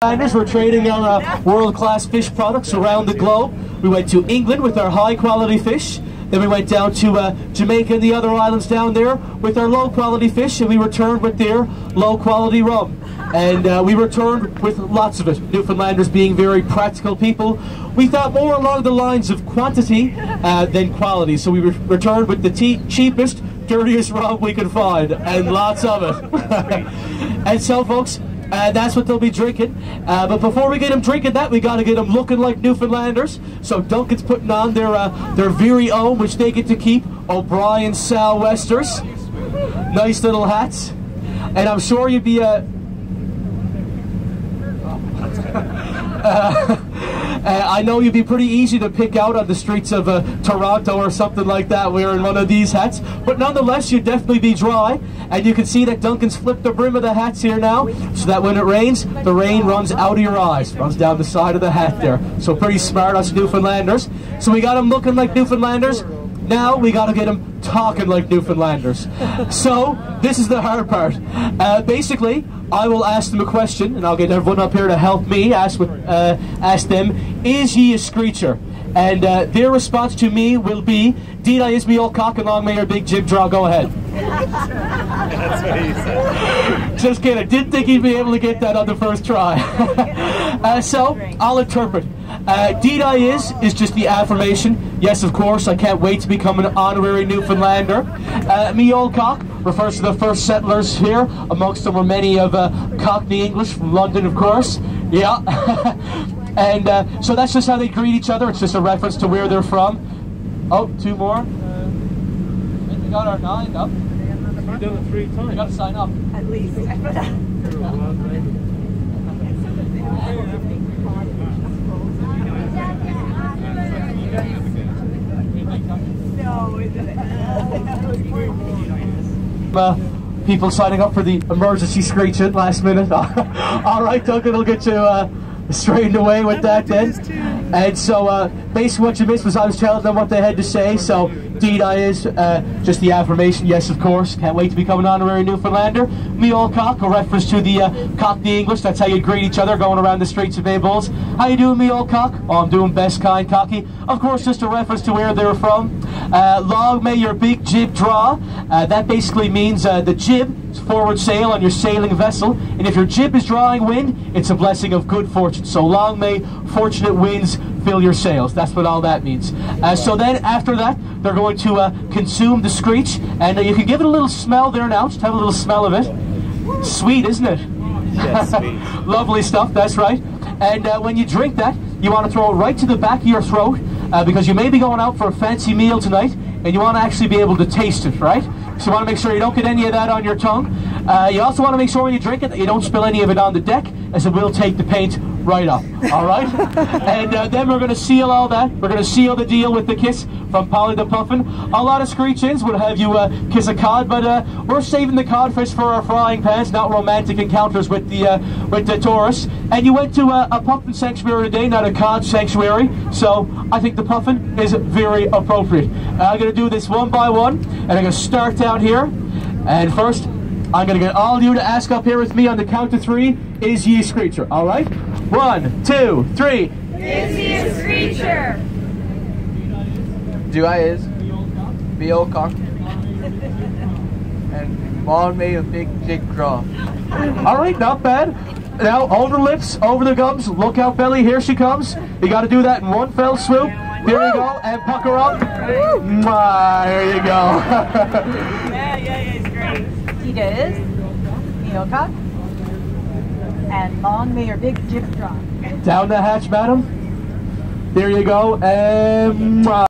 We're trading our world-class fish products around the globe. We went to England with our high-quality fish. Then we went down to Jamaica and the other islands down there with our low-quality fish, and we returned with their low-quality rum. And we returned with lots of it. Newfoundlanders being very practical people, we thought more along the lines of quantity than quality. So we returned with the cheapest, dirtiest rum we could find, and lots of it. And so, folks, that's what they'll be drinking. But before we get them drinking that, we got to get them looking like Newfoundlanders. So Duncan's putting on their very own, which they get to keep, O'Brien sou'westers. Nice little hats. And I'm sure you'd be I know you'd be pretty easy to pick out on the streets of Toronto or something like that wearing one of these hats, but nonetheless you'd definitely be dry. And you can see that Duncan's flipped the brim of the hats here now, so that when it rains, the rain runs out of your eyes, runs down the side of the hat there. So pretty smart, us Newfoundlanders. So we got them looking like Newfoundlanders. Now we got to get them talking like Newfoundlanders. So this is the hard part. Basically, I will ask them a question, and I'll get everyone up here to help me ask them, is ye a screecher? And their response to me will be, "Deed I is me old cock and long may your big jib draw." Go ahead. That's what he said. Just kidding. Didn't think he'd be able to get that on the first try. So I'll interpret. Deed I is just the affirmation. Yes, of course, I can't wait to become an honorary Newfoundlander. Me old cock refers to the first settlers here. Amongst them were many of Cockney English from London, of course. Yeah. And so that's just how they greet each other. It's just a reference to where they're from. Oh, two more. We got our 9 up. We've done it 3 times. We got to sign up. At least. People signing up for the emergency screeching last minute. All right, Duncan will get you straightened away with that then. And so basically what you missed was I was telling them what they had to say. So deed I is just the affirmation. Yes, of course, can't wait to become an honorary Newfoundlander. Me old cock, a reference to the Cockney English. That's how you greet each other going around the streets of Bay Bulls. How you doing, me old cock? Oh, I'm doing best kind, cocky. Of course, just a reference to where they're from. Long may your big jib draw. That basically means the jib is forward sail on your sailing vessel, and if your jib is drawing wind, it's a blessing of good fortune. So long may fortunate winds fill your sails. That's what all that means. So then after that, they're going to consume the screech, and you can give it a little smell there now. Just have a little smell of it. Sweet, isn't it? Yes, sweet. Lovely stuff, that's right. And when you drink that, you want to throw it right to the back of your throat, because you may be going out for a fancy meal tonight, and you want to actually be able to taste it, right? So you want to make sure you don't get any of that on your tongue. You also want to make sure when you drink it that you don't spill any of it on the deck, as it will take the paint right up, all right? And then we're going to seal all that. We're going to seal the deal with the kiss from Polly the Puffin. A lot of screech-ins would have you kiss a cod, but we're saving the codfish for our frying pans, not romantic encounters with the tourists. And you went to a puffin sanctuary today, not a cod sanctuary, so I think the puffin is very appropriate. I'm going to do this one by one, and I'm going to start down here. And first, I'm going to get all of you to ask up here with me on the count of 3, is ye a screecher, all right? 1, 2, 3. Is he a screecher? Do I is be old cock and long may a big jig draw. All right, not bad. Now, over the lips, over the gums, look out belly, here she comes. You got to do that in one fell swoop. Here you go, and pucker up. Mwah, here you go. Yeah, it's great. He does. Heel cock. And long may your big jib draw. Down the hatch, madam. There you go, and mwah.